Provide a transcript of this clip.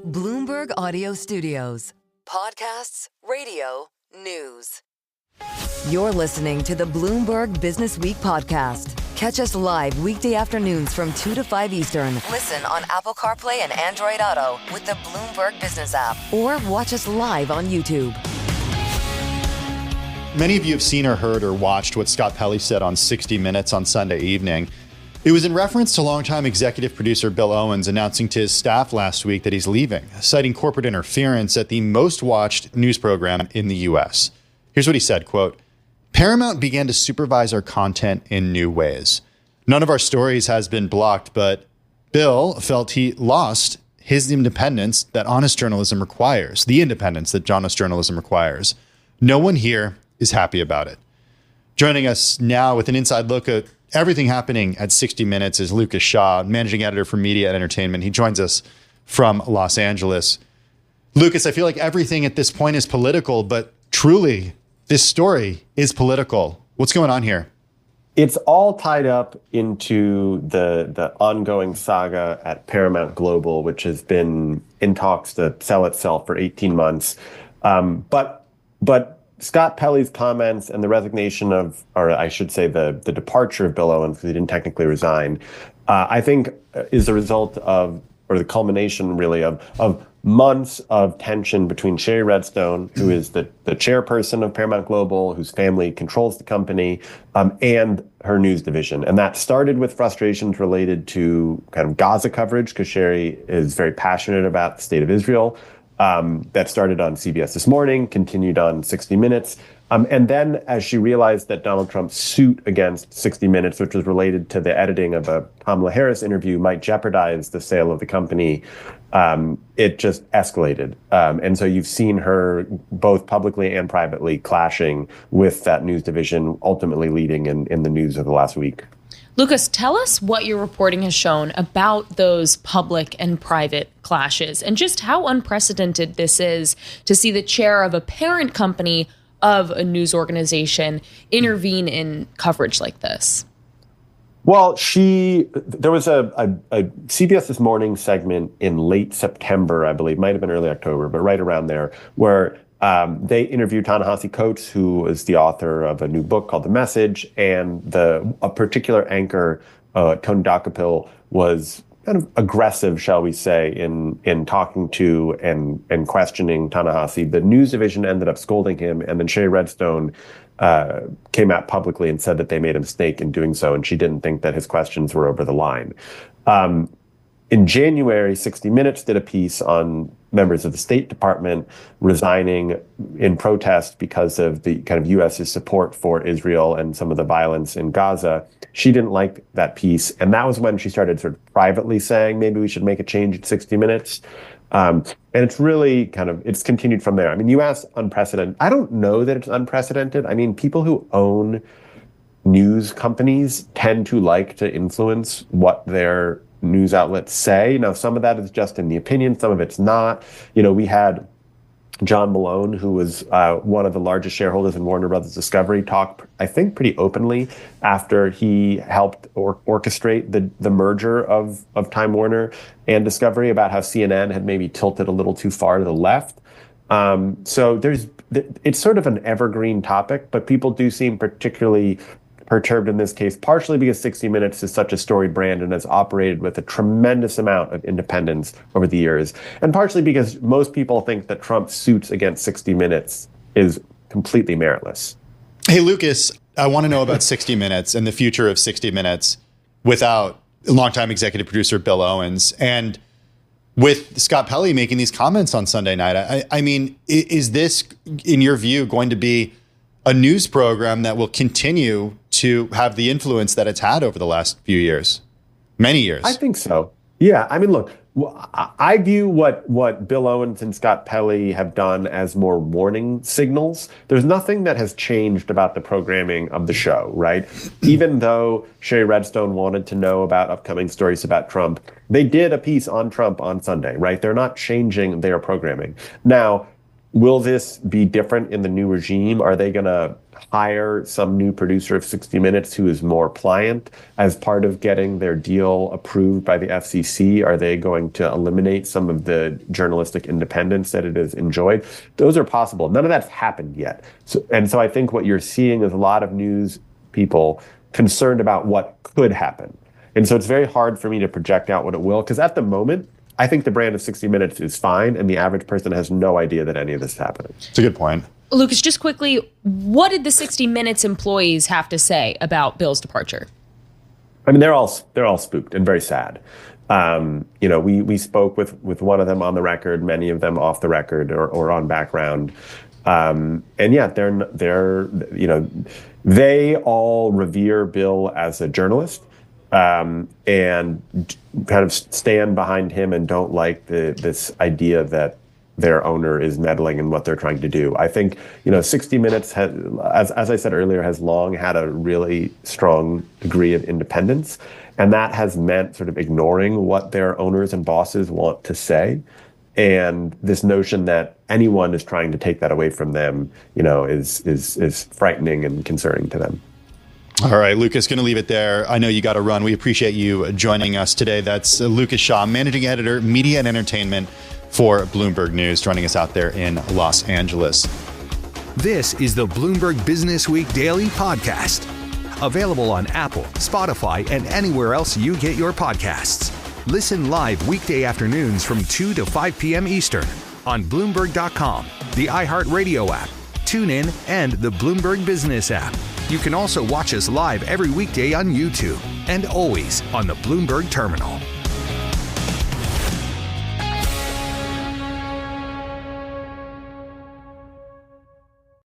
Bloomberg Audio Studios. Podcasts, radio, news. You're listening to the Bloomberg Businessweek podcast. Catch us live weekday afternoons from 2 to 5 Eastern. Listen on Apple CarPlay and Android Auto with the Bloomberg Business app. Or watch us live on YouTube. Many of you have seen or heard or watched what Scott Pelley said on 60 Minutes on Sunday evening. It was in reference to longtime executive producer Bill Owens announcing to his staff last week that he's leaving, citing corporate interference at the most watched news program in the U.S. Here's what he said, quote, "Paramount began to supervise our content in new ways. None of our stories has been blocked, but Bill felt he lost his independence that honest journalism requires, the independence that honest journalism requires. No one here is happy about it." Joining us now with an inside look at everything happening at 60 Minutes is Lucas Shaw, managing editor for media and entertainment. He joins us from Los Angeles. Lucas, I feel like everything at this point is political, but truly, this story is political. What's going on here? It's all tied up into the ongoing saga at Paramount Global, which has been in talks to sell itself for 18 months. But Scott Pelley's comments and the resignation of, or I should say the departure of Bill Owens, because he didn't technically resign, I think is the result of, or the culmination really of months of tension between Shari Redstone, who is the chairperson of Paramount Global, whose family controls the company, and her news division. And that started with frustrations related to kind of Gaza coverage, because Shari is very passionate about the state of Israel. That started on CBS This Morning, continued on 60 Minutes. And then as she realized that Donald Trump's suit against 60 Minutes, which was related to the editing of a Kamala Harris interview, might jeopardize the sale of the company, it just escalated. And so you've seen her both publicly and privately clashing with that news division, ultimately leading in the news of the last week. Lucas, tell us what your reporting has shown about those public and private clashes and just how unprecedented this is to see the chair of a parent company of a news organization intervene in coverage like this. Well, there was a CBS This Morning segment in late September, I believe, might have been early October, but right around there, where they interviewed Ta-Nehisi Coates, who is the author of a new book called The Message, and a particular anchor, Tony Dockapil, was kind of aggressive, shall we say, in talking to and questioning Ta-Nehisi. The news division ended up scolding him, and then Shari Redstone came out publicly and said that they made a mistake in doing so, and she didn't think that his questions were over the line. In January, 60 Minutes did a piece on members of the State Department resigning in protest because of the kind of U.S.'s support for Israel and some of the violence in Gaza. She didn't like that piece. And that was when she started sort of privately saying, maybe we should make a change at 60 Minutes. And it's really it's continued from there. I mean, you asked unprecedented. I don't know that it's unprecedented. I mean, people who own news companies tend to like to influence what their news outlets say. Now, some of that is just in the opinion, some of it's not. We had John Malone, who was one of the largest shareholders in Warner Brothers Discovery, talk, I think, pretty openly after he helped orchestrate the merger of Time Warner and Discovery about how CNN had maybe tilted a little too far to the left. So it's sort of an evergreen topic, but people do seem particularly perturbed in this case, partially because 60 Minutes is such a storied brand and has operated with a tremendous amount of independence over the years, and partially because most people think that Trump's suits against 60 Minutes is completely meritless. Hey, Lucas, I want to know about 60 Minutes and the future of 60 Minutes without longtime executive producer Bill Owens. And with Scott Pelley making these comments on Sunday night, I mean, is this, in your view, going to be a news program that will continue to have the influence that it's had over the last few years, many years? I think so. Yeah. I mean, look, I view what Bill Owens and Scott Pelley have done as more warning signals. There's nothing that has changed about the programming of the show, right? Even though Shari Redstone wanted to know about upcoming stories about Trump, they did a piece on Trump on Sunday, right? They're not changing their programming. Now, will this be different in the new regime? Are they going to hire some new producer of 60 Minutes who is more pliant as part of getting their deal approved by the FCC? Are they going to eliminate some of the journalistic independence that it has enjoyed? Those are possible. None of that's happened yet. So I think what you're seeing is a lot of news people concerned about what could happen. And so it's very hard for me to project out what it will, because at the moment, I think the brand of 60 Minutes is fine, and the average person has no idea that any of this is happening. It's a good point. Lucas, just quickly, what did the 60 Minutes employees have to say about Bill's departure? I mean, they're all spooked and very sad. We spoke with one of them on the record, many of them off the record or on background. They all revere Bill as a journalist. And kind of stand behind him and don't like this idea that their owner is meddling in what they're trying to do. I think, 60 Minutes, as I said earlier, has long had a really strong degree of independence. And that has meant sort of ignoring what their owners and bosses want to say. And this notion that anyone is trying to take that away from them, is frightening and concerning to them. All right, Lucas, going to leave it there. I know you got to run. We appreciate you joining us today. That's Lucas Shaw, Managing Editor, Media and Entertainment for Bloomberg News, joining us out there in Los Angeles. This is the Bloomberg Businessweek Daily Podcast. Available on Apple, Spotify, and anywhere else you get your podcasts. Listen live weekday afternoons from 2 to 5 p.m. Eastern on Bloomberg.com, the iHeartRadio app, TuneIn, and the Bloomberg Business app. You can also watch us live every weekday on YouTube and always on the Bloomberg Terminal.